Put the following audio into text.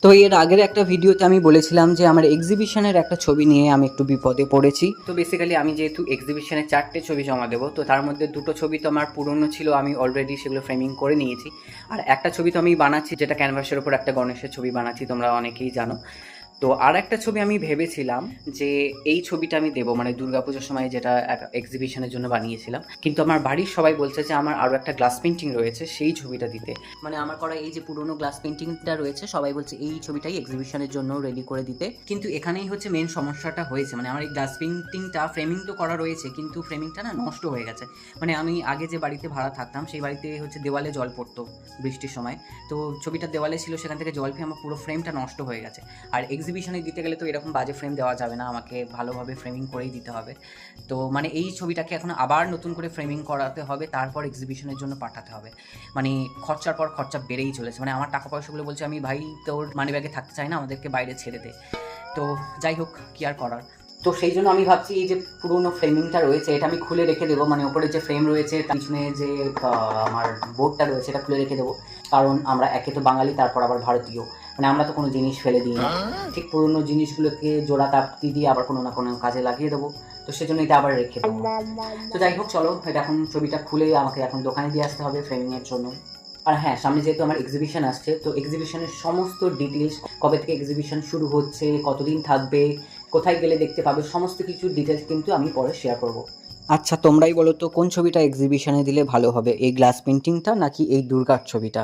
তো এর আগের একটা ভিডিওতে আমি বলেছিলাম যে আমার এক্সিবিশনের একটা ছবি নিয়ে আমি একটু বিপদে পড়েছি। তো বেসিক্যালি আমি যেহেতু এক্সিবিশনে 4টে ছবি জমা দেবো, তো তার মধ্যে 2টো ছবি তো আমার পুরনো ছিল, আমি অলরেডি সেগুলো ফ্রেমিং করে নিয়েছি। আর একটা ছবি তো আমি বানাচ্ছি, যেটা ক্যানভাসের ওপর একটা গণেশের ছবি বানাচ্ছি, তোমরা অনেকেই জানো। তো আর একটা ছবি আমি ভেবেছিলাম যে এই ছবিটা আমি দেবো, মানে দুর্গাপুজোর সময় যেটা এক্সিবিশনের জন্য বানিয়েছিলাম, কিন্তু আমার বাড়ির সবাই বলছে যে আমার আরও একটা গ্লাস পেন্টিং রয়েছে সেই ছবিটা দিতে। মানে আমার করা এই যে পুরোনো গ্লাস পেন্টিংটা রয়েছে, সবাই বলছে এই ছবিটাই এক্সিবিশনের জন্য রেডি করে দিতে। কিন্তু এখানেই হচ্ছে মেন সমস্যাটা হয়েছে, মানে আমার এই গ্লাস পেন্টিংটা ফ্রেমিং তো করা রয়েছে, কিন্তু ফ্রেমিংটা না নষ্ট হয়ে গেছে। মানে আমি আগে যে বাড়িতে ভাড়া থাকতাম সেই বাড়িতে হচ্ছে দেওয়ালে জল পড়তো বৃষ্টির সময়, তো ছবিটা দেওয়ালে ছিল, সেখান থেকে জল পেয়ে আমার পুরো ফ্রেমটা নষ্ট হয়ে গেছে। আর এক্সিবিশনে দিতে গেলে তো এরকম বাজে ফ্রেম দেওয়া যাবে না, আমাকে ভালোভাবে ফ্রেমিং করেই দিতে হবে। তো মানে এই ছবিটাকে এখন আবার নতুন করে ফ্রেমিং করাতে হবে, তারপর এক্সিবিশনের জন্য পাঠাতে হবে। মানে খরচার পর খরচা বেড়েই চলেছে, মানে আমার টাকা পয়সাগুলো বলছে আমি ভাই তোর মানি ব্যাগে থাকতে চাই না, আমাদেরকে বাইরে ছেড়ে দে। তো যাই হোক, কি আর করার। তো সেই জন্য আমি ভাবছি এই যে পুরোনো ফ্রেমিংটা রয়েছে এটা আমি খুলে রেখে দেবো, মানে ওপরে যে ফ্রেম রয়েছে তার পিছনে যে আমার বোর্ডটা রয়েছে এটা খুলে রেখে দেবো। কারণ আমরা একে তো বাঙালি, তারপর আবার ভারতীয়, মানে আমরা তো কোনো জিনিস ফেলে দিই না। ঠিক পুরোনো জিনিসগুলোকে জোড়া তাপ্তি দিয়ে আবার কোনো না কোনো কাজে লাগিয়ে দেবো, তো সেজন্য এটা আবার রেখে দেবো। তো যাই হোক, চলো এটা এখন ছবিটা খুলে আমাকে এখন দোকানে দিয়ে আসতে হবে ফ্রেমিংয়ের জন্য। আর হ্যাঁ, সামনে যেহেতু আমার এক্সিবিশন আসছে, তো এক্সিবিশনের সমস্ত ডিটেলস, কবে থেকে এক্সিবিশন শুরু হচ্ছে, কতদিন থাকবে, কোথায় গেলে দেখতে পাবে, সমস্ত কিছু ডিটেলস কিন্তু আমি পরে শেয়ার করব। আচ্ছা, তোমরাই বলো তো কোন ছবিটা এক্সিবিশনে দিলে ভালো হবে, এই গ্লাস পেন্টিংটা নাকি এই দুর্গার ছবিটা?